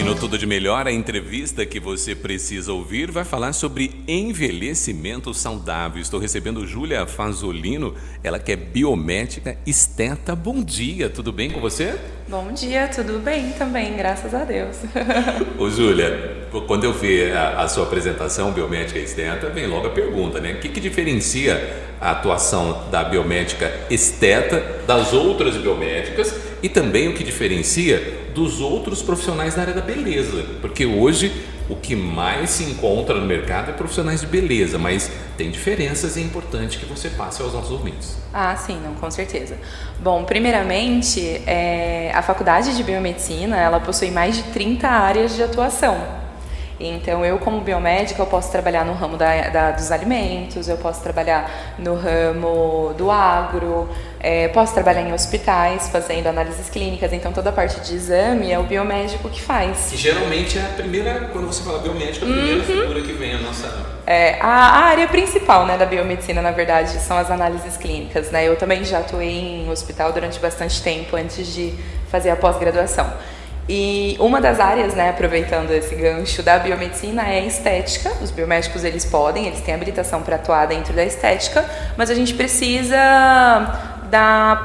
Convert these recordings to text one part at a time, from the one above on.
E no Tudo de Melhor, a entrevista que você precisa ouvir vai falar sobre envelhecimento saudável. Estou recebendo Júlia Fazolino, ela que é biomédica esteta. Bom dia, tudo bem com você? Bom dia, tudo bem também, graças a Deus. Ô Júlia, quando eu vi a sua apresentação biomédica esteta, vem logo a pergunta, né? O que diferencia a atuação da biomédica esteta das outras biomédicas e também o que diferencia dos outros profissionais da área da beleza? Porque hoje o que mais se encontra no mercado é profissionais de beleza, mas tem diferenças e é importante que você passe aos nossos ouvintes. Ah, sim, não, com certeza. Bom, primeiramente, a Faculdade de Biomedicina, ela possui mais de 30 áreas de atuação. Então, eu como biomédica, eu posso trabalhar no ramo dos alimentos, eu posso trabalhar no ramo do agro, posso trabalhar em hospitais fazendo análises clínicas, então toda a parte de exame é o biomédico que faz. E geralmente é a primeira, quando você fala biomédico, a primeira figura que vem a nossa... A área principal, né, da biomedicina, na verdade, são as análises clínicas, né? Eu também já atuei em hospital durante bastante tempo antes de fazer a pós-graduação. E uma das áreas, né, aproveitando esse gancho da biomedicina, é a estética. Os biomédicos, eles têm habilitação para atuar dentro da estética, mas a gente precisa da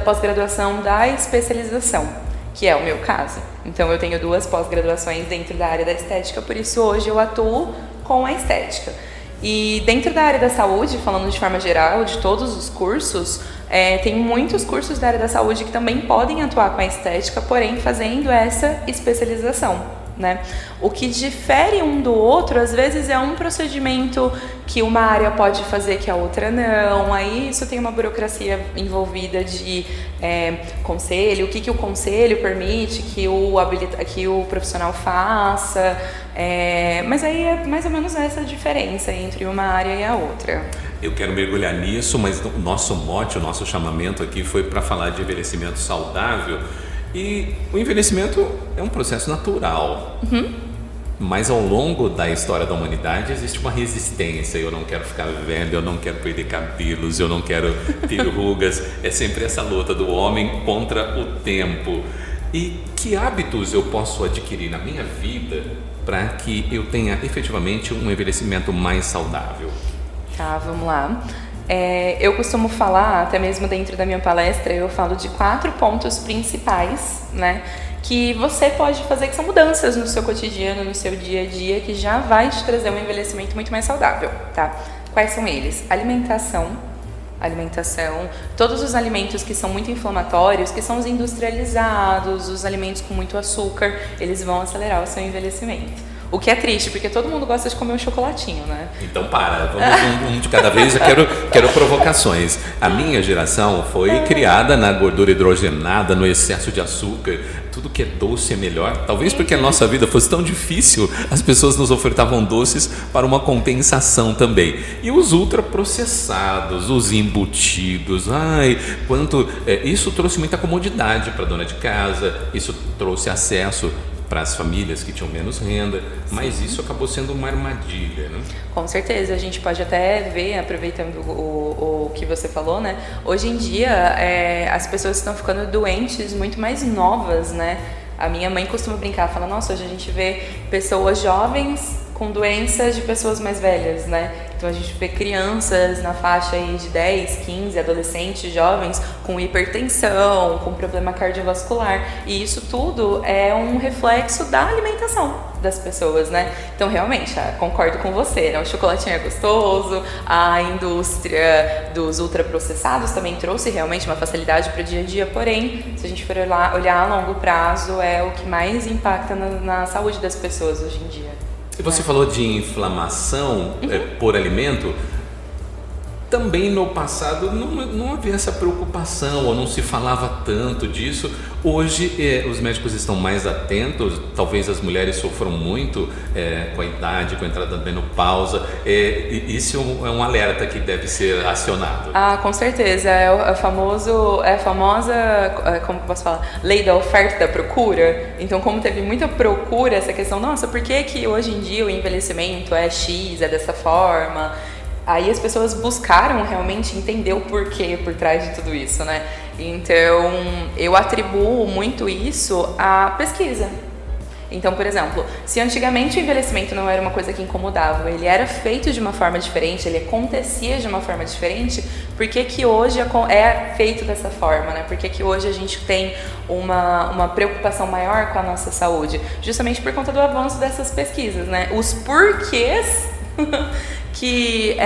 pós-graduação, da especialização, que é o meu caso. Então, eu tenho 2 pós-graduações dentro da área da estética, por isso hoje eu atuo com a estética. E dentro da área da saúde, falando de forma geral, de todos os cursos, tem muitos cursos da área da saúde que também podem atuar com a estética, porém fazendo essa especialização, né? O que difere um do outro, às vezes, é um procedimento que uma área pode fazer que a outra não. Aí isso tem uma burocracia envolvida de conselho, o que o conselho permite que o profissional faça. Mas aí é mais ou menos essa a diferença entre uma área e a outra. Eu quero mergulhar nisso, mas o nosso mote, o nosso chamamento aqui foi para falar de envelhecimento saudável. E o envelhecimento é um processo natural. Mas ao longo da história da humanidade existe uma resistência. Eu não quero ficar velho, eu não quero perder cabelos, eu não quero ter rugas. É sempre essa luta do homem contra o tempo. E que hábitos eu posso adquirir na minha vida para que eu tenha efetivamente um envelhecimento mais saudável? Tá, vamos lá. Eu costumo falar, até mesmo dentro da minha palestra, eu falo de 4 pontos principais, né, que você pode fazer, que são mudanças no seu cotidiano, no seu dia a dia, que já vai te trazer um envelhecimento muito mais saudável, tá? Quais são eles? Alimentação, todos os alimentos que são muito inflamatórios, que são os industrializados, os alimentos com muito açúcar, eles vão acelerar o seu envelhecimento. O que é triste, porque todo mundo gosta de comer um chocolatinho, né? Então vamos um de cada vez. Eu quero provocações. A minha geração foi criada na gordura hidrogenada, no excesso de açúcar. Tudo que é doce é melhor. Talvez porque a nossa vida fosse tão difícil, as pessoas nos ofertavam doces para uma compensação também. E os ultraprocessados, os embutidos, isso trouxe muita comodidade para a dona de casa, isso trouxe acesso para as famílias que tinham menos renda, mas isso acabou sendo uma armadilha, né? Com certeza, a gente pode até ver, aproveitando o que você falou, né? Hoje em dia, as pessoas estão ficando doentes muito mais novas, né? A minha mãe costuma brincar, fala, nossa, hoje a gente vê pessoas jovens com doenças de pessoas mais velhas, né? Então a gente vê crianças na faixa aí de 10, 15, adolescentes, jovens com hipertensão, com problema cardiovascular, e isso tudo é um reflexo da alimentação das pessoas, né? Então realmente, concordo com você, né? O chocolatinho é gostoso, a indústria dos ultraprocessados também trouxe realmente uma facilidade para o dia a dia, porém, se a gente for olhar a longo prazo, é o que mais impacta na saúde das pessoas hoje em dia. E você falou de inflamação por alimento. Também no passado não havia essa preocupação, ou não se falava tanto disso. Hoje os médicos estão mais atentos, talvez as mulheres sofram muito com a idade, com a entrada da menopausa. Isso é um alerta que deve ser acionado. Com certeza. É a famosa, como eu posso falar, lei da oferta e da procura. Então, como teve muita procura, essa questão, nossa, por que hoje em dia o envelhecimento é X, é dessa forma? Aí as pessoas buscaram realmente entender o porquê por trás de tudo isso, né? Então, eu atribuo muito isso à pesquisa. Então, por exemplo, se antigamente o envelhecimento não era uma coisa que incomodava, ele era feito de uma forma diferente, ele acontecia de uma forma diferente, por que que hoje é feito dessa forma, né? Por que que hoje a gente tem uma preocupação maior com a nossa saúde? Justamente por conta do avanço dessas pesquisas, né? Os porquês que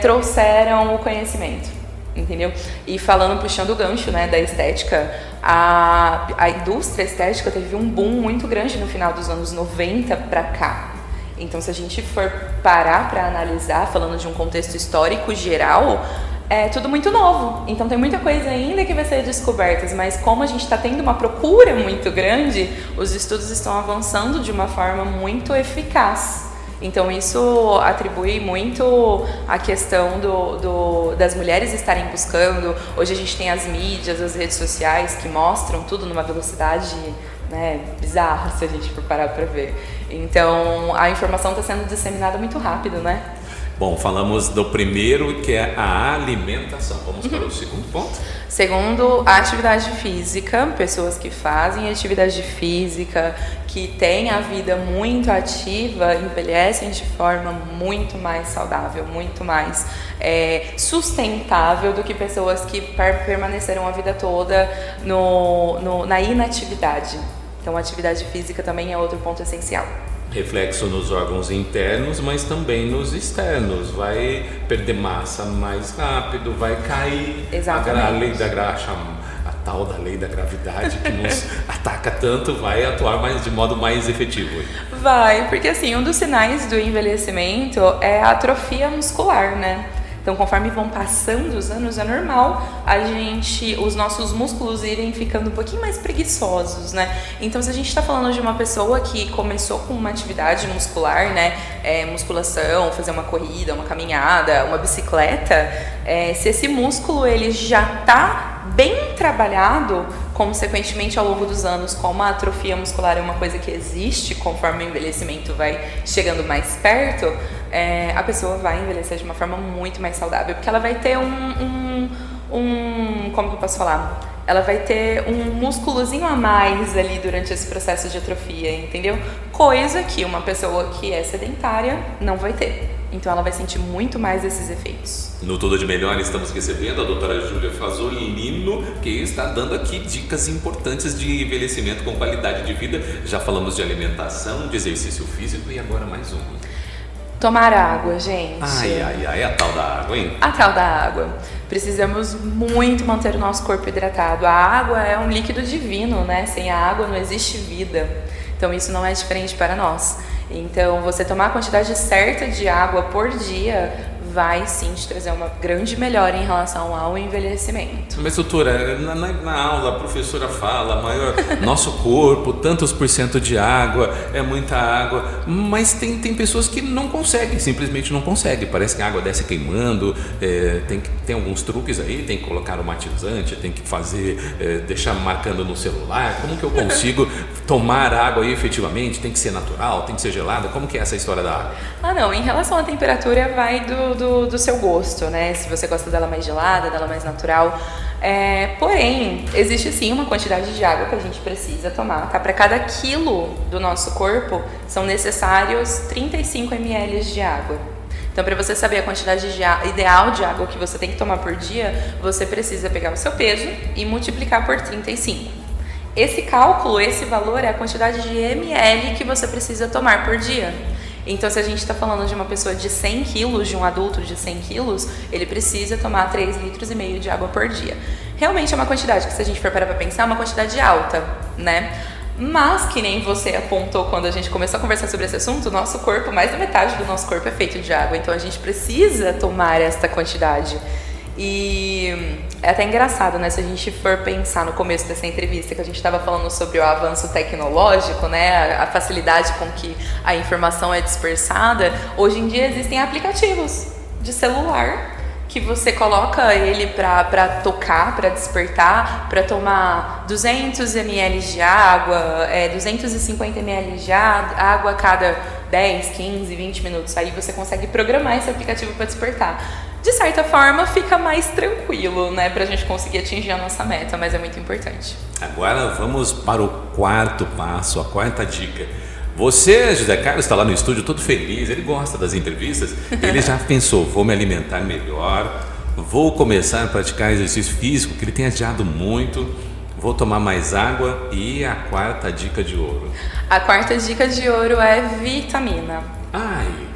trouxeram o conhecimento. Entendeu? E falando, puxando o gancho, né, da estética, a indústria estética teve um boom muito grande no final dos anos 90 para cá. Então, se a gente for parar para analisar, falando de um contexto histórico geral, é tudo muito novo. Então, tem muita coisa ainda que vai ser descoberta, mas como a gente está tendo uma procura muito grande, os estudos estão avançando de uma forma muito eficaz. Então isso atribui muito a questão das mulheres estarem buscando. Hoje a gente tem as mídias, as redes sociais que mostram tudo numa velocidade, né, bizarra, se a gente for parar para ver. Então a informação está sendo disseminada muito rápido, né? Bom, falamos do primeiro, que é a alimentação. Vamos para o segundo ponto? Segundo, a atividade física, pessoas que fazem atividade física, que têm a vida muito ativa, envelhecem de forma muito mais saudável, muito mais sustentável do que pessoas que permaneceram a vida toda na inatividade. Então, a atividade física também é outro ponto essencial. Reflexo nos órgãos internos, mas também nos externos. Vai perder massa mais rápido, vai cair. Exatamente. A lei da graxa, a tal da lei da gravidade que nos ataca tanto, vai atuar de modo mais efetivo. Vai, porque assim, um dos sinais do envelhecimento é a atrofia muscular, né? Então, conforme vão passando os anos, é normal os nossos músculos irem ficando um pouquinho mais preguiçosos, né? Então, se a gente está falando de uma pessoa que começou com uma atividade muscular, né? Musculação, fazer uma corrida, uma caminhada, uma bicicleta, se esse músculo ele já está bem trabalhado, consequentemente ao longo dos anos, como a atrofia muscular é uma coisa que existe conforme o envelhecimento vai chegando mais perto, a pessoa vai envelhecer de uma forma muito mais saudável, porque ela vai ter como que eu posso falar? Ela vai ter um músculozinho a mais ali durante esse processo de atrofia, entendeu? Coisa que uma pessoa que é sedentária não vai ter. Então ela vai sentir muito mais esses efeitos. No Tudo de Melhor estamos recebendo a doutora Júlia Fasolino, que está dando aqui dicas importantes de envelhecimento com qualidade de vida. Já falamos de alimentação, de exercício físico e agora mais um. Tomar água, gente. Ai, a tal da água, hein? A tal da água. Precisamos muito manter o nosso corpo hidratado. A água é um líquido divino, né? Sem a água não existe vida. Então isso não é diferente para nós. Então você tomar a quantidade certa de água por dia vai sim te trazer uma grande melhora em relação ao envelhecimento. Mas doutora, na aula a professora fala, nosso corpo, tantos % de água, é muita água, mas tem pessoas que não conseguem, simplesmente não conseguem, parece que a água desce queimando, tem alguns truques aí, tem que colocar aromatizante, tem que fazer, deixar marcando no celular, como que eu consigo tomar água aí efetivamente? Tem que ser natural, tem que ser gelada, como que é essa história da água? Não, em relação à temperatura vai do seu gosto, né? Se você gosta dela mais gelada, dela mais natural. Porém, existe sim uma quantidade de água que a gente precisa tomar, tá? Para cada quilo do nosso corpo, são necessários 35 ml de água. Então, para você saber a quantidade ideal de água que você tem que tomar por dia, você precisa pegar o seu peso e multiplicar por 35. Esse cálculo, esse valor é a quantidade de ml que você precisa tomar por dia. Então, se a gente está falando de uma pessoa de 100 quilos, de um adulto de 100 quilos, ele precisa tomar 3,5 litros de água por dia. Realmente é uma quantidade que, se a gente for parar para pensar, é uma quantidade alta, né? Mas, que nem você apontou quando a gente começou a conversar sobre esse assunto, o nosso corpo, mais da metade do nosso corpo é feito de água. Então, a gente precisa tomar esta quantidade. E é até engraçado, né? Se a gente for pensar no começo dessa entrevista, que a gente estava falando sobre o avanço tecnológico, né? A facilidade com que a informação é dispersada. Hoje em dia existem aplicativos de celular que você coloca ele para tocar, para despertar, para tomar 200 ml de água, 250 ml de água a cada 10, 15, 20 minutos. Aí você consegue programar esse aplicativo para despertar. de certa forma, fica mais tranquilo, né, pra gente conseguir atingir a nossa meta, mas é muito importante. Agora vamos para o quarto passo, a quarta dica. Você, José Carlos, está lá no estúdio todo feliz, ele gosta das entrevistas, ele já pensou, vou me alimentar melhor, vou começar a praticar exercício físico, que ele tem adiado muito, vou tomar mais água e a quarta dica de ouro. A quarta dica de ouro é vitamina.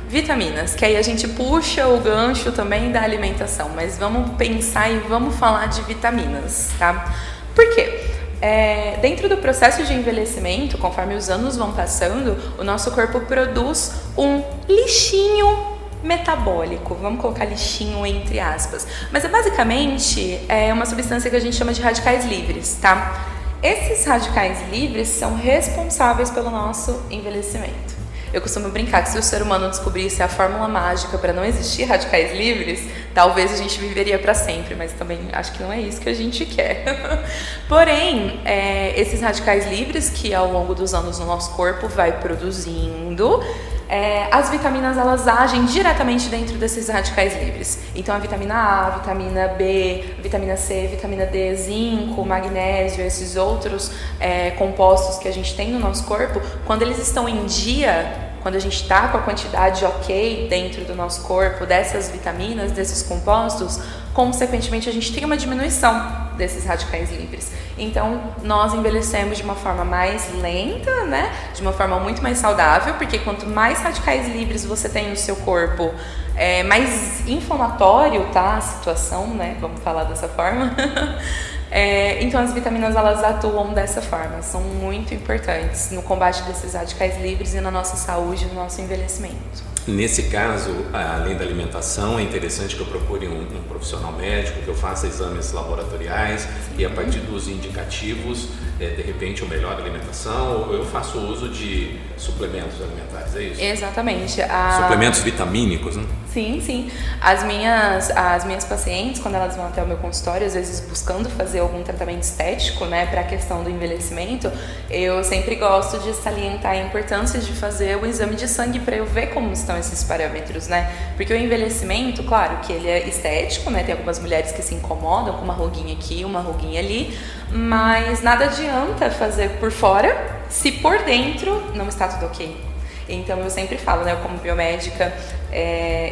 Vitaminas, que aí a gente puxa o gancho também da alimentação, mas vamos pensar e vamos falar de vitaminas, tá? Por quê? Dentro do processo de envelhecimento, conforme os anos vão passando, o nosso corpo produz um lixinho metabólico, vamos colocar lixinho entre aspas, mas basicamente é uma substância que a gente chama de radicais livres, tá? Esses radicais livres são responsáveis pelo nosso envelhecimento. Eu costumo brincar que se o ser humano descobrisse a fórmula mágica para não existir radicais livres, talvez a gente viveria para sempre, mas também acho que não é isso que a gente quer. Porém, esses radicais livres que ao longo dos anos no nosso corpo vai produzindo, as vitaminas elas agem diretamente dentro desses radicais livres. Então a vitamina A, a vitamina B, a vitamina C, a vitamina D, zinco, magnésio, esses outros compostos que a gente tem no nosso corpo, quando eles estão em dia, quando a gente está com a quantidade ok dentro do nosso corpo dessas vitaminas, desses compostos, consequentemente a gente tem uma diminuição desses radicais livres. Então nós envelhecemos de uma forma mais lenta, né? De uma forma muito mais saudável, porque quanto mais radicais livres você tem no seu corpo, mais inflamatório tá a situação, né? Vamos falar dessa forma. Então as vitaminas elas atuam dessa forma, são muito importantes no combate desses radicais livres e na nossa saúde, no nosso envelhecimento. Nesse caso, além da alimentação, é interessante que eu procure um profissional médico, que eu faça exames laboratoriais e a partir dos indicativos, de repente, o melhor alimentação, ou eu faço uso de suplementos alimentares, é isso? Exatamente. Suplementos vitamínicos, né? Sim, sim. As minhas pacientes, quando elas vão até o meu consultório, às vezes buscando fazer algum tratamento estético, né, para a questão do envelhecimento, eu sempre gosto de salientar a importância de fazer o exame de sangue para eu ver como estão esses parâmetros, né? Porque o envelhecimento, claro, que ele é estético, né? Tem algumas mulheres que se incomodam com uma ruguinha aqui, uma ruguinha ali, mas nada adianta fazer por fora se por dentro não está tudo ok. Então eu sempre falo, né, como biomédica,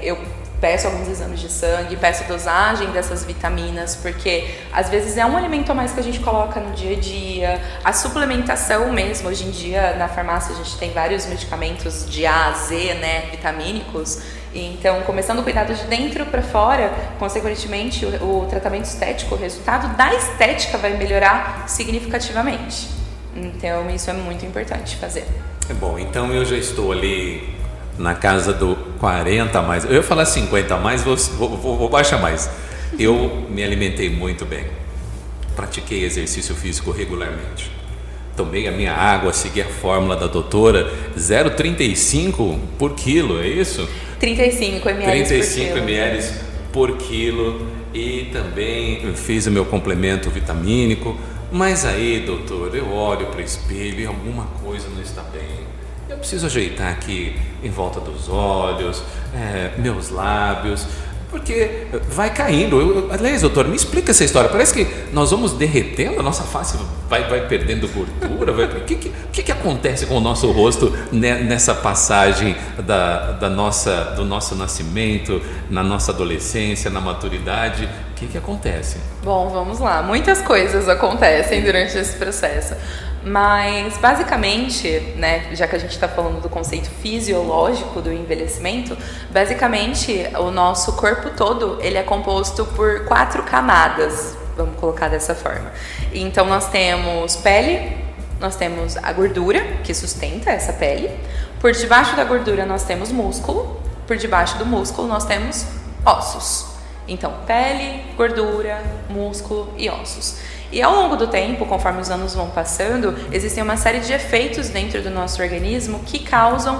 eu peço alguns exames de sangue, peço dosagem dessas vitaminas, porque às vezes é um alimento a mais que a gente coloca no dia a dia, a suplementação mesmo, hoje em dia na farmácia a gente tem vários medicamentos de A a Z, né, vitamínicos, então começando o cuidado de dentro para fora, consequentemente o tratamento estético, o resultado da estética vai melhorar significativamente, então isso é muito importante fazer. Bom, então eu já estou ali na casa do 40 a mais. Eu ia falar 50 a mais, vou baixar mais. Eu me alimentei muito bem. Pratiquei exercício físico regularmente. Tomei a minha água, segui a fórmula da doutora, 0,35 por quilo, é isso? 35 ml 35 ml por quilo. E também fiz o meu complemento vitamínico. Mas aí, doutor, eu olho para o espelho e alguma coisa não está bem. Eu preciso ajeitar aqui em volta dos olhos, meus lábios, porque vai caindo. Aliás, doutor, me explica essa história. Parece que nós vamos derretendo, a nossa face vai perdendo gordura. O que acontece com o nosso rosto nessa passagem do nosso nascimento, na nossa adolescência, na maturidade? O que acontece? Bom, vamos lá. Muitas coisas acontecem durante esse processo. Mas, basicamente, né, já que a gente está falando do conceito fisiológico do envelhecimento, basicamente, o nosso corpo todo, ele é composto por 4 camadas, vamos colocar dessa forma. Então, nós temos pele, nós temos a gordura, que sustenta essa pele. Por debaixo da gordura, nós temos músculo. Por debaixo do músculo, nós temos ossos. Então, pele, gordura, músculo e ossos. E ao longo do tempo, conforme os anos vão passando, existem uma série de efeitos dentro do nosso organismo que causam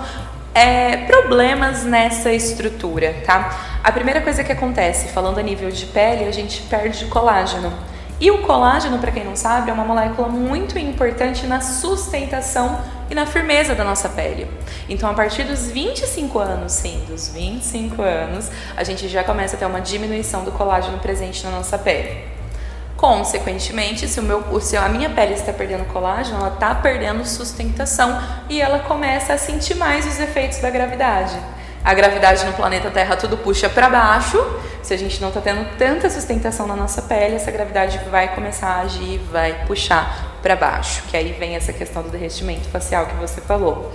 problemas nessa estrutura, tá? A primeira coisa que acontece, falando a nível de pele, a gente perde colágeno. E o colágeno, para quem não sabe, é uma molécula muito importante na sustentação e na firmeza da nossa pele. Então, a partir dos 25 anos, sim, dos 25 anos, a gente já começa a ter uma diminuição do colágeno presente na nossa pele. Consequentemente, se a minha pele está perdendo colágeno, ela está perdendo sustentação e ela começa a sentir mais os efeitos da gravidade. A gravidade no planeta Terra tudo puxa para baixo. Se a gente não está tendo tanta sustentação na nossa pele, essa gravidade vai começar a agir, vai puxar para baixo. Que aí vem essa questão do derretimento facial que você falou.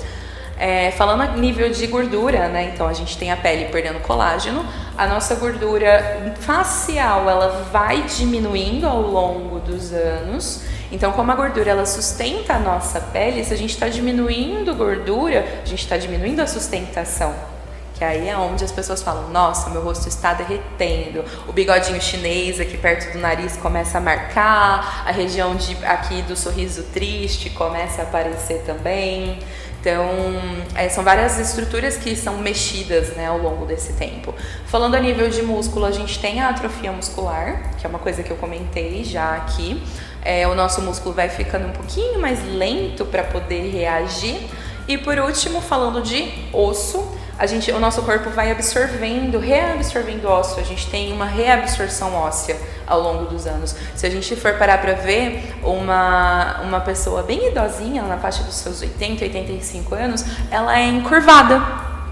Falando a nível de gordura, né? Então a gente tem a pele perdendo colágeno, a nossa gordura facial ela vai diminuindo ao longo dos anos. Então, como a gordura ela sustenta a nossa pele, se a gente está diminuindo gordura, a gente está diminuindo a sustentação. Que aí é onde as pessoas falam, nossa, meu rosto está derretendo, o bigodinho chinês aqui perto do nariz começa a marcar, a região aqui do sorriso triste começa a aparecer também. Então, são várias estruturas que são mexidas, né, ao longo desse tempo. Falando a nível de músculo, a gente tem a atrofia muscular, que é uma coisa que eu comentei já aqui. O nosso músculo vai ficando um pouquinho mais lento para poder reagir. E por último, falando de osso, o nosso corpo vai reabsorvendo ósseo, a gente tem uma reabsorção óssea ao longo dos anos. Se a gente for parar para ver uma pessoa bem idosinha, na faixa dos seus 80, 85 anos, ela é encurvada.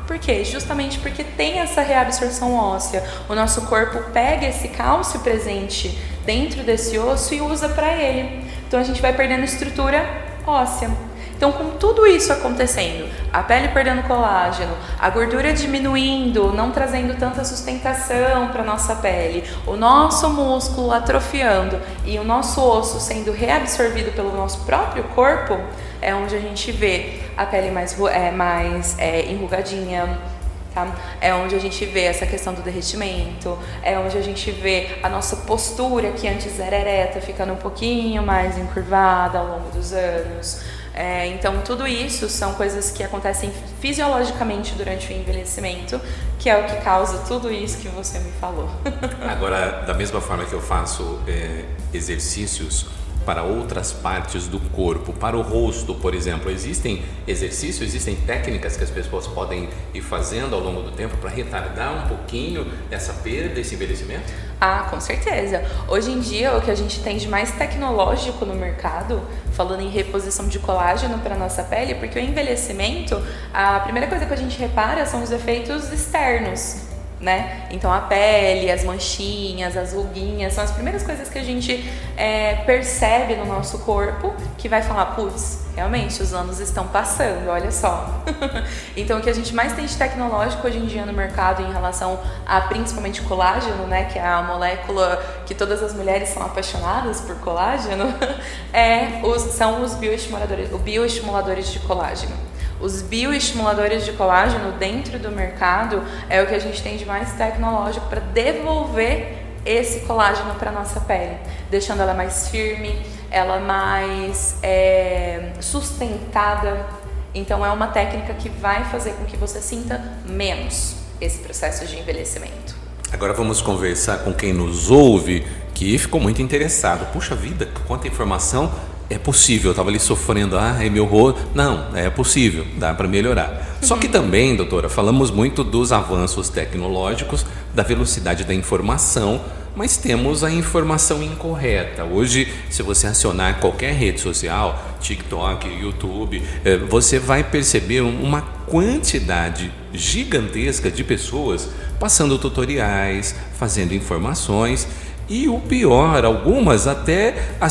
Por quê? Justamente porque tem essa reabsorção óssea. O nosso corpo pega esse cálcio presente dentro desse osso e usa para ele. Então a gente vai perdendo estrutura óssea. Então, com tudo isso acontecendo, a pele perdendo colágeno, a gordura diminuindo, não trazendo tanta sustentação para a nossa pele, o nosso músculo atrofiando e o nosso osso sendo reabsorvido pelo nosso próprio corpo, é onde a gente vê a pele mais enrugadinha, tá? É onde a gente vê essa questão do derretimento, é onde a gente vê a nossa postura, que antes era ereta, ficando um pouquinho mais encurvada ao longo dos anos. Então, tudo isso são coisas que acontecem fisiologicamente durante o envelhecimento, que é o que causa tudo isso que você me falou. Agora, da mesma forma que eu faço exercícios para outras partes do corpo, para o rosto, por exemplo, existem exercícios, existem técnicas que as pessoas podem ir fazendo ao longo do tempo para retardar um pouquinho essa perda, esse envelhecimento? Ah, com certeza. Hoje em dia, o que a gente tem de mais tecnológico no mercado, falando em reposição de colágeno para a nossa pele, porque o envelhecimento, a primeira coisa que a gente repara são os efeitos externos, né? Então a pele, as manchinhas, as ruguinhas, são as primeiras coisas que a gente percebe no nosso corpo, que vai falar, putz, realmente os anos estão passando, olha só. Então o que a gente mais tem de tecnológico hoje em dia no mercado em relação a principalmente colágeno, né, que é a molécula que todas as mulheres são apaixonadas por colágeno, são os bioestimuladores de colágeno. Os bioestimuladores de colágeno dentro do mercado é o que a gente tem de mais tecnológico para devolver esse colágeno para a nossa pele, deixando ela mais firme, ela mais sustentada. Então é uma técnica que vai fazer com que você sinta menos esse processo de envelhecimento. Agora vamos conversar com quem nos ouve, que ficou muito interessado. Puxa vida, quanta informação! É possível, eu estava ali sofrendo, meu rosto. Não, é possível, dá para melhorar. Só que também, doutora, falamos muito dos avanços tecnológicos, da velocidade da informação, mas temos a informação incorreta. Hoje, se você acionar qualquer rede social, TikTok, YouTube, você vai perceber uma quantidade gigantesca de pessoas passando tutoriais, fazendo informações. E o pior, algumas até a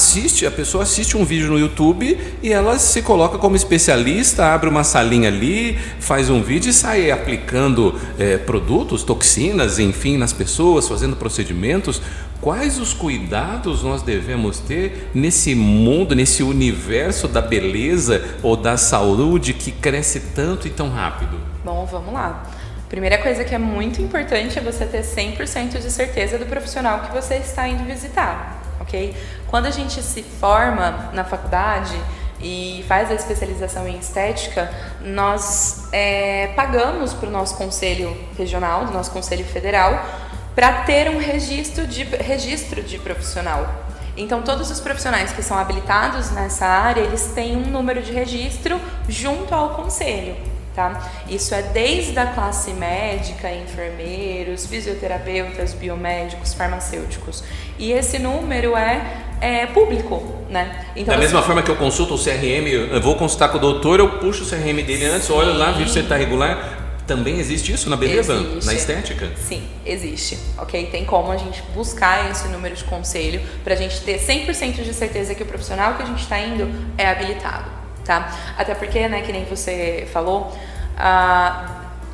pessoa assiste um vídeo no YouTube e ela se coloca como especialista, abre uma salinha ali, faz um vídeo e sai aplicando produtos, toxinas, enfim, nas pessoas, fazendo procedimentos. Quais os cuidados nós devemos ter nesse mundo, nesse universo da beleza ou da saúde que cresce tanto e tão rápido? Bom, vamos lá. Primeira coisa que é muito importante é você ter 100% de certeza do profissional que você está indo visitar, ok? Quando a gente se forma na faculdade e faz a especialização em estética, nós pagamos para o nosso conselho regional, do nosso conselho federal, para ter um registro de profissional. Então, todos os profissionais que são habilitados nessa área, eles têm um número de registro junto ao conselho, tá? Isso é desde a classe médica, enfermeiros, fisioterapeutas, biomédicos, farmacêuticos. E esse número é público, né? Então, da mesma forma que eu consulto o CRM, eu vou consultar com o doutor, eu puxo o CRM dele antes, olho lá, vejo se ele está regular. Também existe isso na beleza, na estética? Sim, existe, ok? Tem como a gente buscar esse número de conselho pra gente ter 100% de certeza que o profissional que a gente está indo é habilitado, tá? Até porque, né, que nem você falou,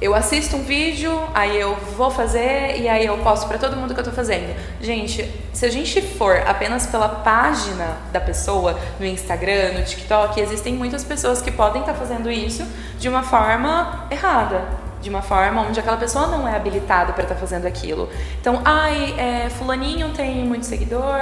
eu assisto um vídeo, aí eu vou fazer e aí eu posto pra todo mundo que eu tô fazendo. Gente, se a gente for apenas pela página da pessoa no Instagram, no TikTok, existem muitas pessoas que podem estar fazendo isso de uma forma errada, de uma forma onde aquela pessoa não é habilitada para estar fazendo aquilo. Então, fulaninho tem muito seguidor,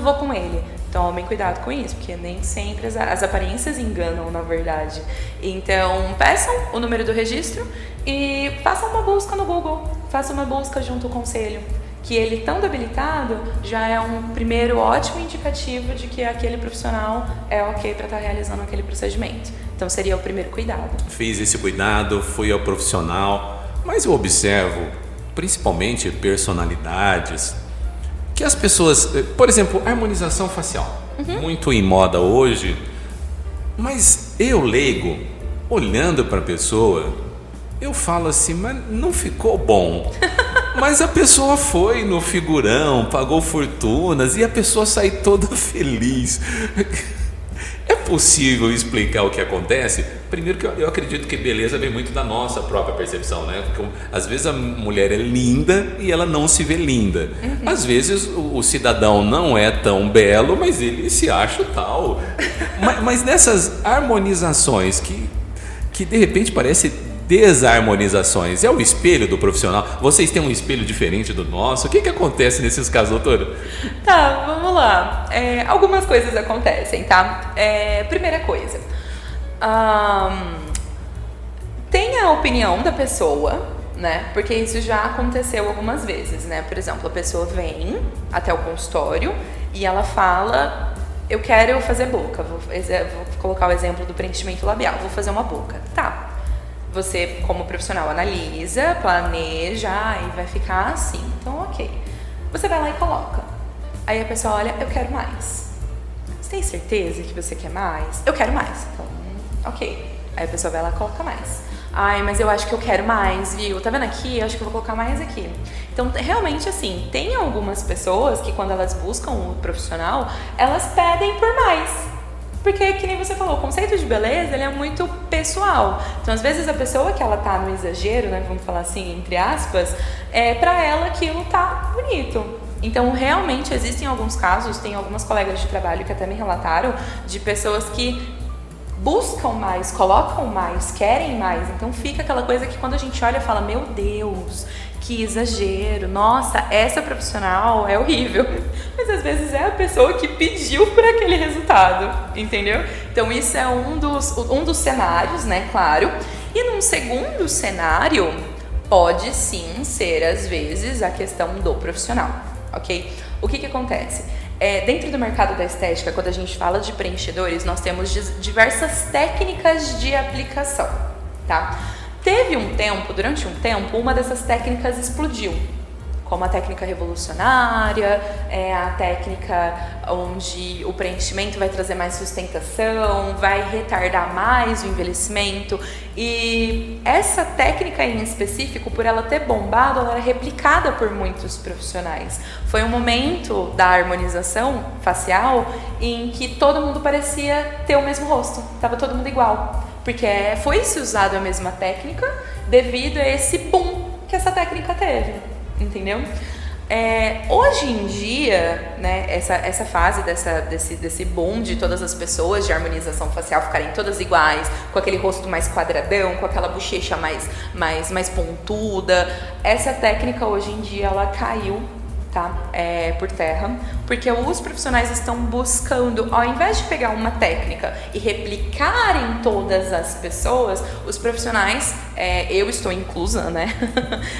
vou com ele. Tomem cuidado com isso, porque nem sempre as aparências enganam, na verdade. Então, peçam o número do registro e façam uma busca no Google. Façam uma busca junto ao conselho. Que ele, estando habilitado, já é um primeiro ótimo indicativo de que aquele profissional é ok para estar realizando aquele procedimento. Então, seria o primeiro cuidado. Fiz esse cuidado, fui ao profissional, mas eu observo, principalmente personalidades, que as pessoas, por exemplo, harmonização facial, muito em moda hoje, mas eu leigo, olhando para a pessoa, eu falo assim, mas não ficou bom. Mas a pessoa foi no figurão, pagou fortunas e a pessoa sai toda feliz. É possível explicar o que acontece? Primeiro que eu acredito que beleza vem muito da nossa própria percepção, né? Porque às vezes a mulher é linda e ela não se vê linda. Às vezes o cidadão não é tão belo, mas ele se acha tal. Mas nessas harmonizações que de repente parece desarmonizações, é o espelho do profissional? Vocês têm um espelho diferente do nosso? O que acontece nesses casos, doutora? Tá, vamos lá. Algumas coisas acontecem, tá? Primeira coisa, tem a opinião da pessoa, né? Porque isso já aconteceu algumas vezes, né? Por exemplo, a pessoa vem até o consultório e ela fala: eu quero fazer boca. Vou colocar o exemplo do preenchimento labial. Vou fazer uma boca. Tá. Você, como profissional, analisa, planeja e vai ficar assim. Então, ok. Você vai lá e coloca. Aí a pessoa olha: eu quero mais. Você tem certeza que você quer mais? Eu quero mais. Então, ok. Aí a pessoa vai lá e coloca mais. Ai, mas eu acho que eu quero mais, viu? Tá vendo aqui? Eu acho que eu vou colocar mais aqui. Então, realmente, assim, tem algumas pessoas que quando elas buscam um profissional, elas pedem por mais. Porque, que nem você falou, o conceito de beleza, ele é muito pessoal. Então, às vezes, a pessoa que ela tá no exagero, né, vamos falar assim, entre aspas, pra ela aquilo tá bonito. Então, realmente, existem alguns casos, tem algumas colegas de trabalho que até me relataram, de pessoas que buscam mais, colocam mais, querem mais. Então, fica aquela coisa que quando a gente olha, fala: meu Deus, que exagero, nossa, essa profissional é horrível. Mas às vezes é a pessoa que pediu por aquele resultado, entendeu? Então isso é um dos cenários, né, claro. E num segundo cenário, pode sim ser às vezes a questão do profissional, ok? O que acontece? Dentro do mercado da estética, quando a gente fala de preenchedores, nós temos diversas técnicas de aplicação, tá? Durante um tempo, uma dessas técnicas explodiu, como a técnica revolucionária, a técnica onde o preenchimento vai trazer mais sustentação, vai retardar mais o envelhecimento. E essa técnica em específico, por ela ter bombado, ela era replicada por muitos profissionais. Foi um momento da harmonização facial em que todo mundo parecia ter o mesmo rosto, estava todo mundo igual. Porque foi-se usado a mesma técnica devido a esse boom que essa técnica teve, entendeu? Hoje em dia, né, essa fase desse boom de todas as pessoas de harmonização facial ficarem todas iguais, com aquele rosto mais quadradão, com aquela bochecha mais pontuda, essa técnica hoje em dia ela caiu tá? Por terra, porque os profissionais estão buscando, ao invés de pegar uma técnica e replicar em todas as pessoas, os profissionais, eu estou inclusa, né,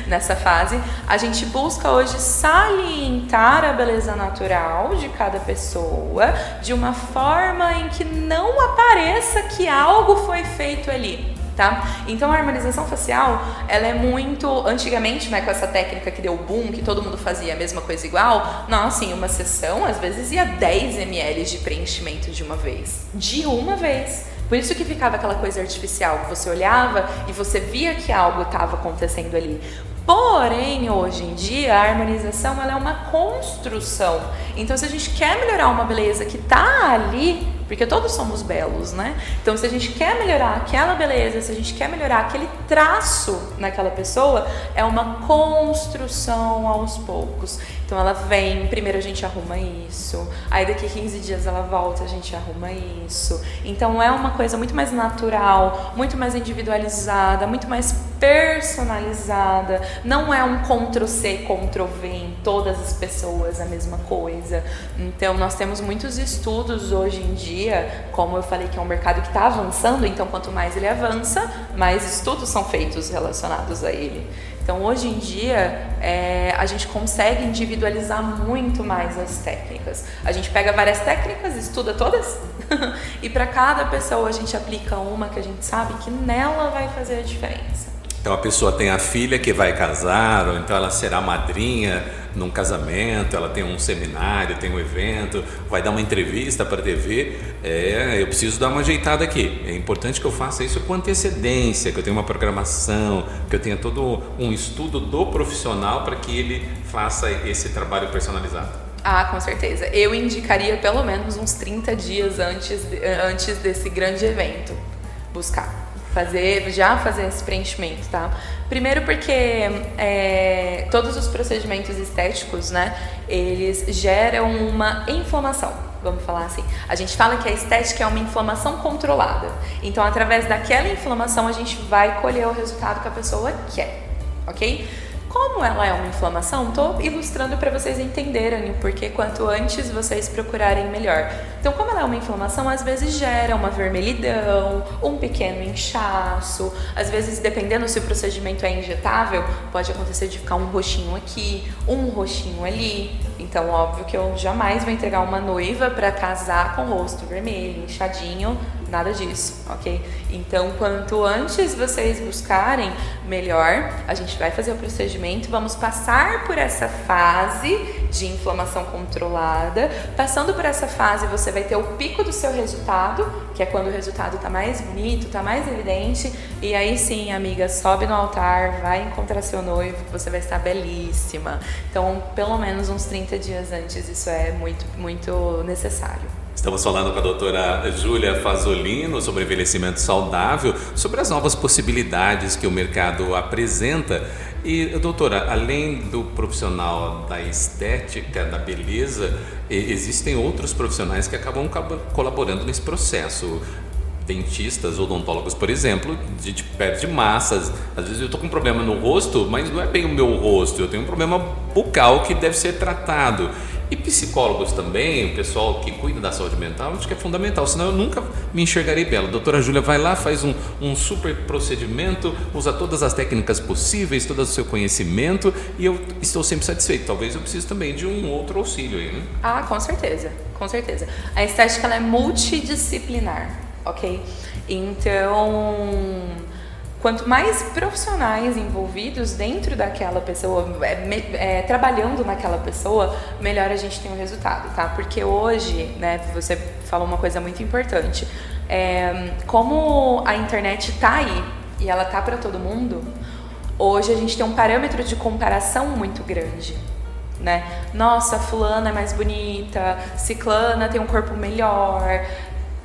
nessa fase, a gente busca hoje salientar a beleza natural de cada pessoa de uma forma em que não apareça que algo foi feito ali. Tá? Então a harmonização facial, ela é muito, antigamente, né, com essa técnica que deu boom, que todo mundo fazia a mesma coisa igual, nossa, assim, uma sessão às vezes ia 10 ml de preenchimento de uma vez. Por isso que ficava aquela coisa artificial, que você olhava e você via que algo estava acontecendo ali. Porém, hoje em dia, a harmonização ela é uma construção. Então, se a gente quer melhorar uma beleza que está ali, porque todos somos belos, né? Então, se a gente quer melhorar aquela beleza, se a gente quer melhorar aquele traço naquela pessoa, é uma construção aos poucos. Então, ela vem, primeiro a gente arruma isso, aí daqui 15 dias ela volta, a gente arruma isso. Então, é uma coisa muito mais natural, muito mais individualizada, muito mais personalizada. Não é um Ctrl+C, Ctrl+V em todas as pessoas, a mesma coisa. Então, nós temos muitos estudos hoje em dia, como eu falei que é um mercado que está avançando, então quanto mais ele avança, mais estudos são feitos relacionados a ele. Então, hoje em dia, a gente consegue individualizar muito mais as técnicas. A gente pega várias técnicas, estuda todas, e para cada pessoa a gente aplica uma que a gente sabe que nela vai fazer a diferença. Então a pessoa tem a filha que vai casar, ou então ela será madrinha num casamento, ela tem um seminário, tem um evento, vai dar uma entrevista para a TV, eu preciso dar uma ajeitada aqui. É importante que eu faça isso com antecedência, que eu tenha uma programação, que eu tenha todo um estudo do profissional para que ele faça esse trabalho personalizado. Ah, com certeza. Eu indicaria pelo menos uns 30 dias antes desse grande evento buscar. Fazer esse preenchimento, tá? Primeiro porque todos os procedimentos estéticos, né, eles geram uma inflamação, vamos falar assim. A gente fala que a estética é uma inflamação controlada. Então, através daquela inflamação, a gente vai colher o resultado que a pessoa quer, ok? Como ela é uma inflamação, estou ilustrando para vocês entenderem, porque quanto antes vocês procurarem melhor. Então, como ela é uma inflamação, às vezes gera uma vermelhidão, um pequeno inchaço, às vezes, dependendo se o procedimento é injetável, pode acontecer de ficar um roxinho aqui, um roxinho ali. Então, óbvio que eu jamais vou entregar uma noiva para casar com o rosto vermelho, inchadinho, nada disso, ok? Então, quanto antes vocês buscarem, melhor. A gente vai fazer o procedimento, vamos passar por essa fase de inflamação controlada. Passando por essa fase, você vai ter o pico do seu resultado, que é quando o resultado está mais bonito, está mais evidente. E aí sim, amiga, sobe no altar, vai encontrar seu noivo, que você vai estar belíssima. Então, pelo menos uns 30 dias antes, isso é muito, muito necessário. Estamos falando com a doutora Júlia Fasolino sobre envelhecimento saudável, sobre as novas possibilidades que o mercado apresenta. E, doutora, além do profissional da estética, da beleza, existem outros profissionais que acabam colaborando nesse processo. Dentistas, odontólogos, por exemplo, a gente perde massas. Às vezes eu estou com um problema no rosto, mas não é bem o meu rosto, eu tenho um problema bucal que deve ser tratado. E psicólogos também, o pessoal que cuida da saúde mental, acho que é fundamental, senão eu nunca me enxergarei bela. A doutora Júlia vai lá, faz um super procedimento, usa todas as técnicas possíveis, todo o seu conhecimento, e eu estou sempre satisfeito. Talvez eu precise também de um outro auxílio aí, né? Ah, com certeza, com certeza. A estética ela é multidisciplinar, ok? Então, quanto mais profissionais envolvidos dentro daquela pessoa, trabalhando naquela pessoa, melhor a gente tem o resultado, tá? Porque hoje, né, você falou uma coisa muito importante, como a internet tá aí e ela tá para todo mundo, hoje a gente tem um parâmetro de comparação muito grande, né? Nossa, fulana é mais bonita, ciclana tem um corpo melhor.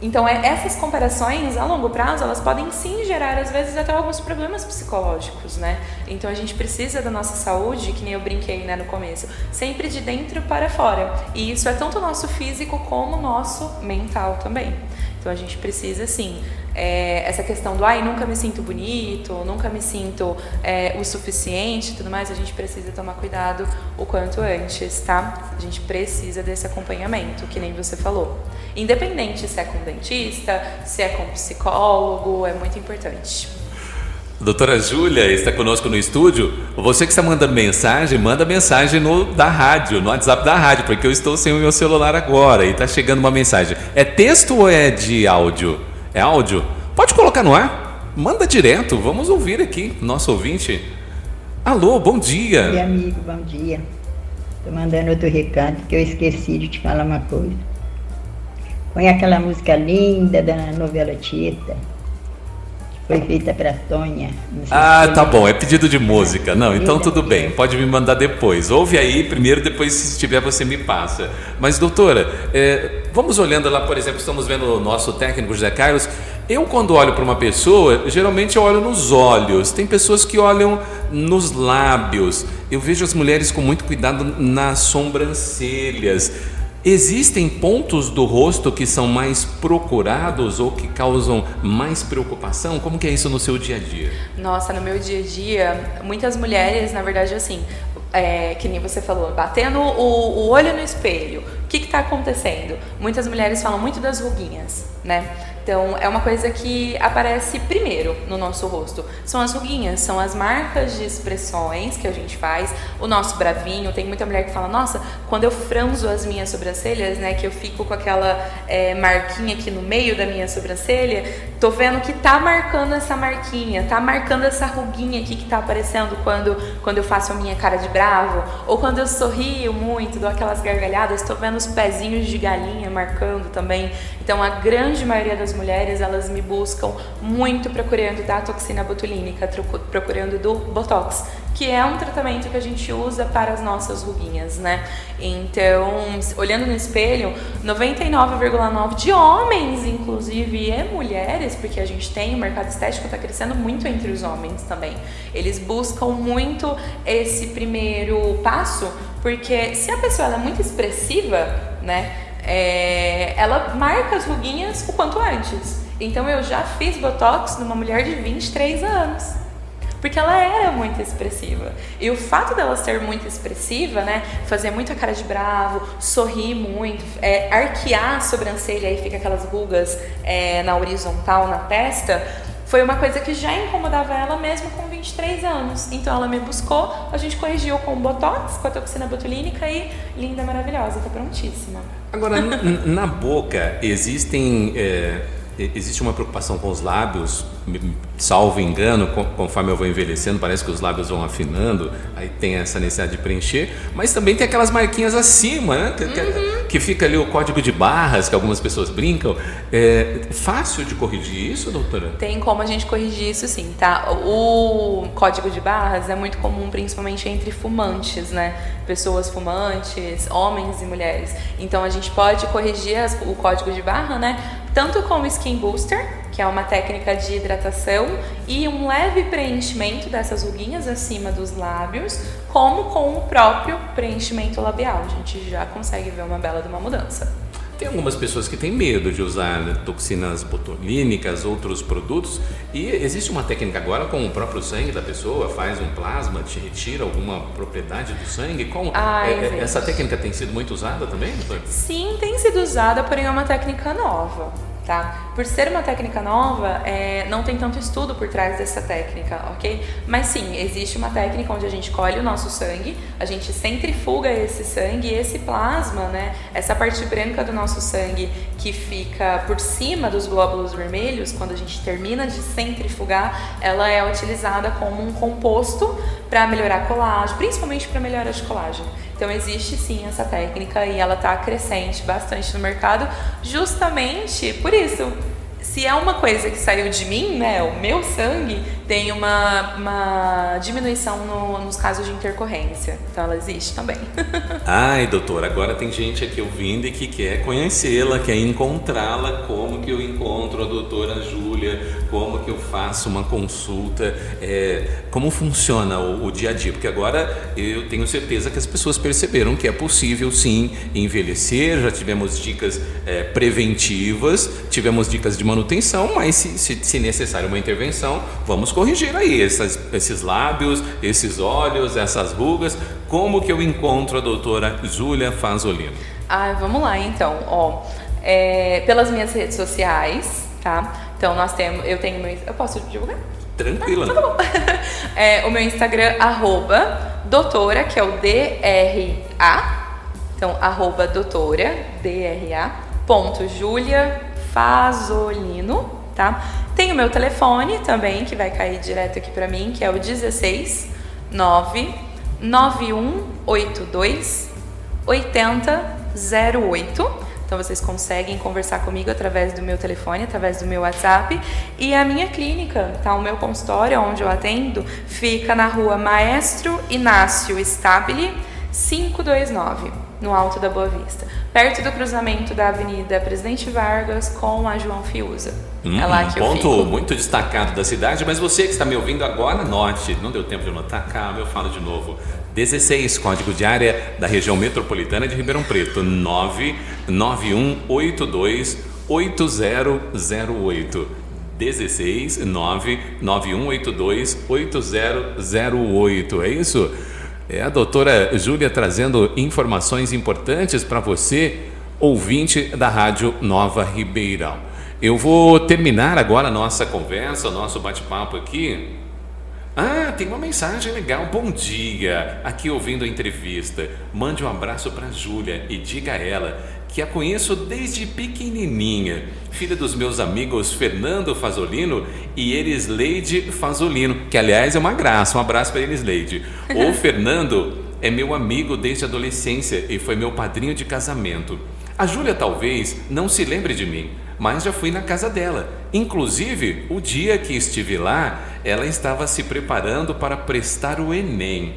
Então, essas comparações, a longo prazo, elas podem sim gerar, às vezes, até alguns problemas psicológicos, né? Então, a gente precisa da nossa saúde, que nem eu brinquei, né, no começo, sempre de dentro para fora. E isso é tanto o nosso físico como o nosso mental também. Então, a gente precisa, sim, essa questão do ai, nunca me sinto bonito, nunca me sinto o suficiente e tudo mais, a gente precisa tomar cuidado o quanto antes, tá? A gente precisa desse acompanhamento, que nem você falou. Independente se é com dentista, se é com psicólogo, é muito importante. Doutora Júlia está conosco no estúdio. Você que está mandando mensagem, manda mensagem da rádio, no WhatsApp da rádio, porque eu estou sem o meu celular agora e está chegando uma mensagem. É texto ou é de áudio? É áudio? Pode colocar no ar. Manda direto, vamos ouvir aqui, nosso ouvinte. Alô, bom dia. Bom dia, amigo, bom dia. Estou mandando outro recado que eu esqueci de te falar uma coisa. Põe aquela música linda da novela Tieta. Foi feita para Tonha. Tá bom, é pedido de música. Não, então tudo bem, pode me mandar depois. Ouve aí primeiro, depois se tiver você me passa. Mas doutora, vamos olhando lá, por exemplo, estamos vendo o nosso técnico José Carlos. Eu quando olho para uma pessoa, geralmente eu olho nos olhos. Tem pessoas que olham nos lábios. Eu vejo as mulheres com muito cuidado nas sobrancelhas. Existem pontos do rosto que são mais procurados ou que causam mais preocupação? Como que é isso no seu dia a dia? Nossa, no meu dia a dia, muitas mulheres, na verdade, assim, que nem você falou, batendo o olho no espelho, o que está acontecendo? Muitas mulheres falam muito das ruguinhas, né? Então, é uma coisa que aparece primeiro no nosso rosto. São as ruguinhas, são as marcas de expressões que a gente faz, o nosso bravinho. Tem muita mulher que fala, nossa, quando eu franzo as minhas sobrancelhas, né, que eu fico com aquela marquinha aqui no meio da minha sobrancelha, tô vendo que tá marcando essa marquinha, tá marcando essa ruguinha aqui que tá aparecendo quando eu faço a minha cara de bravo, ou quando eu sorrio muito, dou aquelas gargalhadas, tô vendo os pezinhos de galinha marcando também. Então, a grande maioria das mulheres, elas me buscam muito procurando da toxina botulínica, procurando do Botox, que é um tratamento que a gente usa para as nossas ruguinhas, né? Então, olhando no espelho, 99,9% de homens, inclusive, e mulheres, porque a gente tem, o mercado estético está crescendo muito entre os homens também. Eles buscam muito esse primeiro passo, porque se a pessoa é muito expressiva, né? Ela marca as ruguinhas o quanto antes. Então eu já fiz Botox numa mulher de 23 anos, porque ela era muito expressiva. E o fato dela ser muito expressiva, né, fazer muita cara de bravo, sorrir muito, arquear a sobrancelha e fica aquelas rugas na horizontal, na testa, foi uma coisa que já incomodava ela mesmo com 23 anos. Então ela me buscou, a gente corrigiu com o Botox, com a toxina botulínica e linda, maravilhosa, tá prontíssima. Agora, na boca, existe uma preocupação com os lábios, salvo engano, conforme eu vou envelhecendo, parece que os lábios vão afinando, aí tem essa necessidade de preencher, mas também tem aquelas marquinhas acima, né? Que fica ali o código de barras, que algumas pessoas brincam. É fácil de corrigir isso, doutora? Tem como a gente corrigir isso sim, tá? O código de barras é muito comum, principalmente entre fumantes, né? Pessoas fumantes, homens e mulheres. Então a gente pode corrigir o código de barra, né? Tanto com o Skin Booster, que é uma técnica de hidratação e um leve preenchimento dessas ruguinhas acima dos lábios, como com o próprio preenchimento labial. A gente já consegue ver uma bela de uma mudança. Tem algumas pessoas que têm medo de usar toxinas botulínicas, outros produtos, e existe uma técnica agora com o próprio sangue da pessoa, faz um plasma, te retira alguma propriedade do sangue. Essa técnica tem sido muito usada também, doutor? Sim, tem sido usada, porém é uma técnica nova. Tá? Por ser uma técnica nova, não tem tanto estudo por trás dessa técnica, ok? Mas sim, existe uma técnica onde a gente colhe o nosso sangue, a gente centrifuga esse sangue e esse plasma, né? Essa parte branca do nosso sangue que fica por cima dos glóbulos vermelhos, quando a gente termina de centrifugar, ela é utilizada como um composto para melhorar colágeno, principalmente para melhorar de colágeno. Então existe sim essa técnica e ela está crescente bastante no mercado, justamente por isso. Se é uma coisa que saiu de mim, né, o meu sangue, tem uma diminuição nos casos de intercorrência. Então ela existe também. Ai, doutora, agora tem gente aqui ouvindo e que quer conhecê-la, quer encontrá-la. Como que eu encontro a doutora Júlia? Como que eu faço uma consulta? Como funciona o dia a dia? Porque agora eu tenho certeza que as pessoas perceberam que é possível sim envelhecer. Já tivemos dicas preventivas, tivemos dicas de manutenção manutenção, mas se necessário uma intervenção, vamos corrigir aí esses lábios, esses olhos, essas rugas. Como que eu encontro a doutora Júlia Fazolino? Vamos lá então, pelas minhas redes sociais, tá? Então eu posso divulgar? Tranquila. Tá bom. O meu Instagram, @doutora, que é o DRA, então @doutora, DRA, Julia Fazolino, tá? Tem o meu telefone também, que vai cair direto aqui pra mim, que é o 16 99182 8008. Então vocês conseguem conversar comigo através do meu telefone, através do meu WhatsApp. E a minha clínica, tá? O meu consultório, onde eu atendo, fica na rua Maestro Inácio Stabile, 529, no Alto da Boa Vista, perto do cruzamento da Avenida Presidente Vargas com a João Fiuza. É lá que eu fico. Ponto muito destacado da cidade, mas você que está me ouvindo agora, anote, não deu tempo de anotar, calma, eu falo de novo. 16, código de área da região metropolitana de Ribeirão Preto, 99182 8008. 16 99182 8008. É isso? É a doutora Júlia trazendo informações importantes para você, ouvinte da Rádio Nova Ribeirão. Eu vou terminar agora a nossa conversa, o nosso bate-papo aqui. Tem uma mensagem legal. Bom dia, aqui ouvindo a entrevista. Mande um abraço para a Júlia e diga a ela que a conheço desde pequenininha, filha dos meus amigos Fernando Fazolino e Erisleide Fazolino, que aliás é uma graça. Um abraço para Erisleide. O Fernando é meu amigo desde a adolescência e foi meu padrinho de casamento. A Júlia talvez não se lembre de mim, mas já fui na casa dela. Inclusive, o dia que estive lá, ela estava se preparando para prestar o Enem.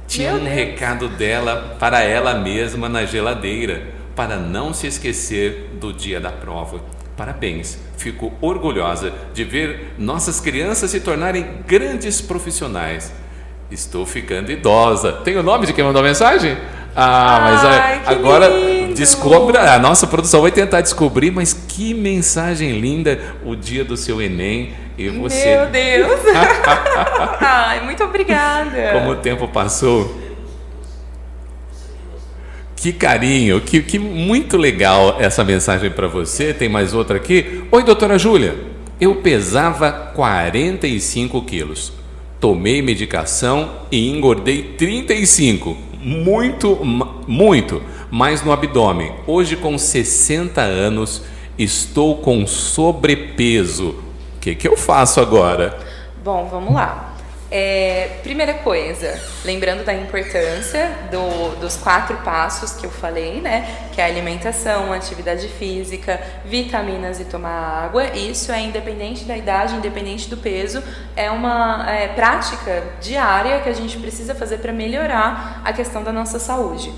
Tinha um recado dela para ela mesma na geladeira, para não se esquecer do dia da prova. Parabéns, fico orgulhosa de ver nossas crianças se tornarem grandes profissionais. Estou ficando idosa. Tem o nome de quem mandou a mensagem? Mas agora lindo. Descubra, a nossa produção vai tentar descobrir, mas que mensagem linda, o dia do seu Enem e você. Meu Deus! Muito obrigada! Como o tempo passou. Que carinho, que muito legal essa mensagem para você. Tem mais outra aqui. Oi, doutora Júlia. Eu pesava 45 quilos. Tomei medicação e engordei 35. Muito, mais no abdômen. Hoje, com 60 anos, estou com sobrepeso. O que eu faço agora? Bom, vamos lá. Primeira coisa, lembrando da importância dos 4 passos que eu falei, né? Que é a alimentação, atividade física, vitaminas e tomar água. Isso é independente da idade, independente do peso. É uma prática diária que a gente precisa fazer para melhorar a questão da nossa saúde.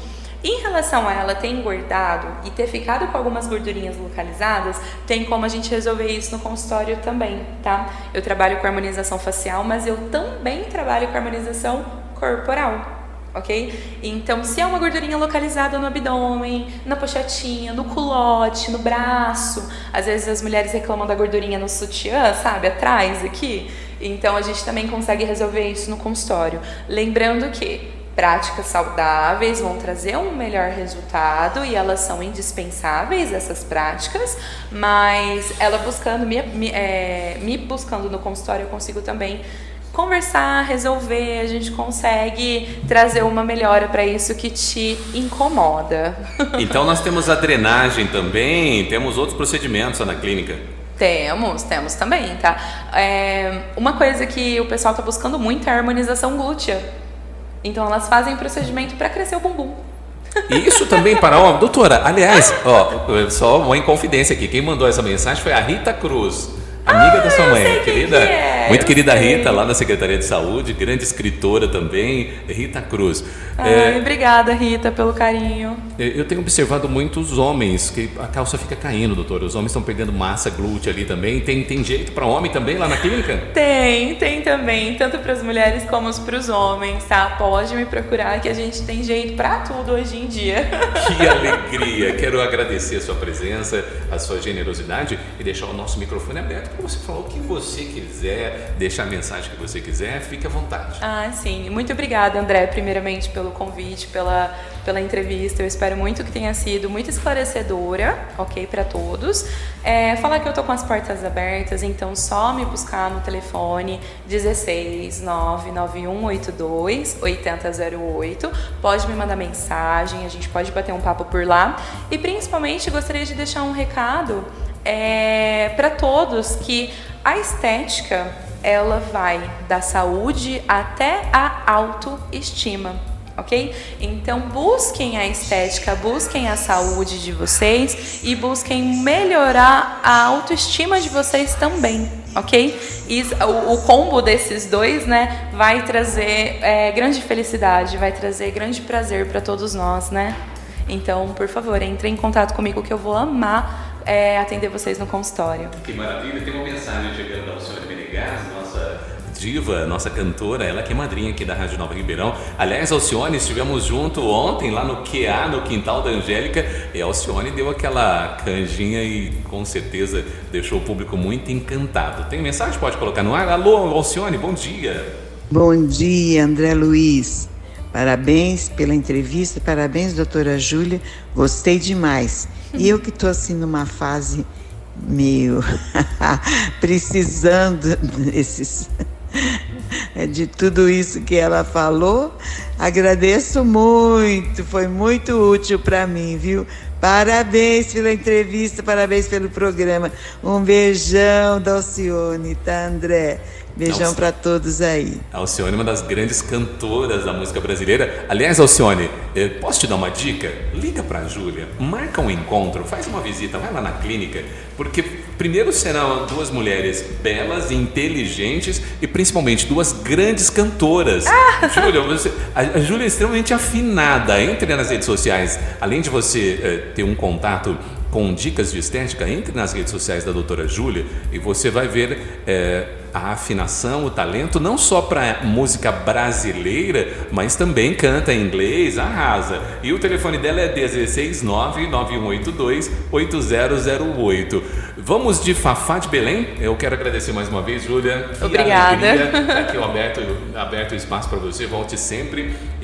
Em relação a ela ter engordado e ter ficado com algumas gordurinhas localizadas, tem como a gente resolver isso no consultório também, tá? Eu trabalho com harmonização facial, mas eu também trabalho com harmonização corporal, ok? Então, se é uma gordurinha localizada no abdômen, na pochetinha, no culote, no braço, às vezes as mulheres reclamam da gordurinha no sutiã, sabe? Atrás aqui. Então, a gente também consegue resolver isso no consultório. Lembrando que práticas saudáveis vão trazer um melhor resultado e elas são indispensáveis, essas práticas, mas ela buscando, me buscando no consultório, eu consigo também conversar, resolver, a gente consegue trazer uma melhora para isso que te incomoda. Então nós temos a drenagem também, temos outros procedimentos na clínica. Temos também, tá? Uma coisa que o pessoal está buscando muito é a harmonização glútea. Então elas fazem procedimento para crescer o bumbum. Isso também para homem. Doutora, aliás, só uma inconfidência aqui. Quem mandou essa mensagem foi a Rita Cruz. Amiga da sua mãe, sei quem querida, que é, muito eu querida sei. Rita, lá da Secretaria de Saúde, grande escritora também, Rita Cruz. Ai, obrigada, Rita, pelo carinho. Eu tenho observado muitos homens que a calça fica caindo, doutor. Os homens estão perdendo massa glútea ali também. Tem jeito para homem também lá na clínica? Tem também, tanto para as mulheres como para os homens, tá? Pode me procurar que a gente tem jeito para tudo hoje em dia. Que alegria! Quero agradecer a sua presença, a sua generosidade e deixar o nosso microfone aberto para você falar o que você quiser, deixar a mensagem que você quiser, fique à vontade. Ah, sim. Muito obrigada, André, primeiramente pelo convite, pela entrevista. Eu espero muito que tenha sido muito esclarecedora, ok, para todos. Falar que eu tô com as portas abertas, então só me buscar no telefone 16 99182 8008. Pode me mandar mensagem, a gente pode bater um papo por lá. E principalmente gostaria de deixar um recado para todos que a estética ela vai da saúde até a autoestima, ok? Então busquem a estética, busquem a saúde de vocês e busquem melhorar a autoestima de vocês também, ok? E o combo desses dois, né, vai trazer grande felicidade, vai trazer grande prazer para todos nós, né? Então, por favor, entre em contato comigo que eu vou amar atender vocês no consultório. Que maravilha, tem uma mensagem chegando da Alcione Menegas, nossa diva, nossa cantora, ela que é madrinha aqui da Rádio Nova Ribeirão. Aliás, Alcione, estivemos junto ontem lá no QA, no Quintal da Angélica, e a Alcione deu aquela canjinha e com certeza deixou o público muito encantado. Tem mensagem? Pode colocar no ar? Alô, Alcione, bom dia. Bom dia, André Luiz. Parabéns pela entrevista, parabéns, doutora Júlia, gostei demais. E eu que estou assim numa fase meio precisando de tudo isso que ela falou, agradeço muito, foi muito útil para mim, viu? Parabéns pela entrevista, parabéns pelo programa. Um beijão da Alcione, tá, André? Beijão para todos aí. A Alcione é uma das grandes cantoras da música brasileira. Aliás, Alcione, posso te dar uma dica? Liga para a Júlia, marca um encontro, faz uma visita, vai lá na clínica, porque primeiro serão duas mulheres belas, inteligentes e principalmente duas grandes cantoras. Júlia, a Júlia é extremamente afinada. Entre nas redes sociais, além de você ter um contato com dicas de estética, entre nas redes sociais da doutora Júlia e você vai ver a afinação, o talento, não só para música brasileira, mas também canta em inglês, arrasa. E o telefone dela é 16991828008. Vamos de Fafá de Belém? Eu quero agradecer mais uma vez, Júlia. Obrigada. Tá aqui aberto o espaço para você, volte sempre.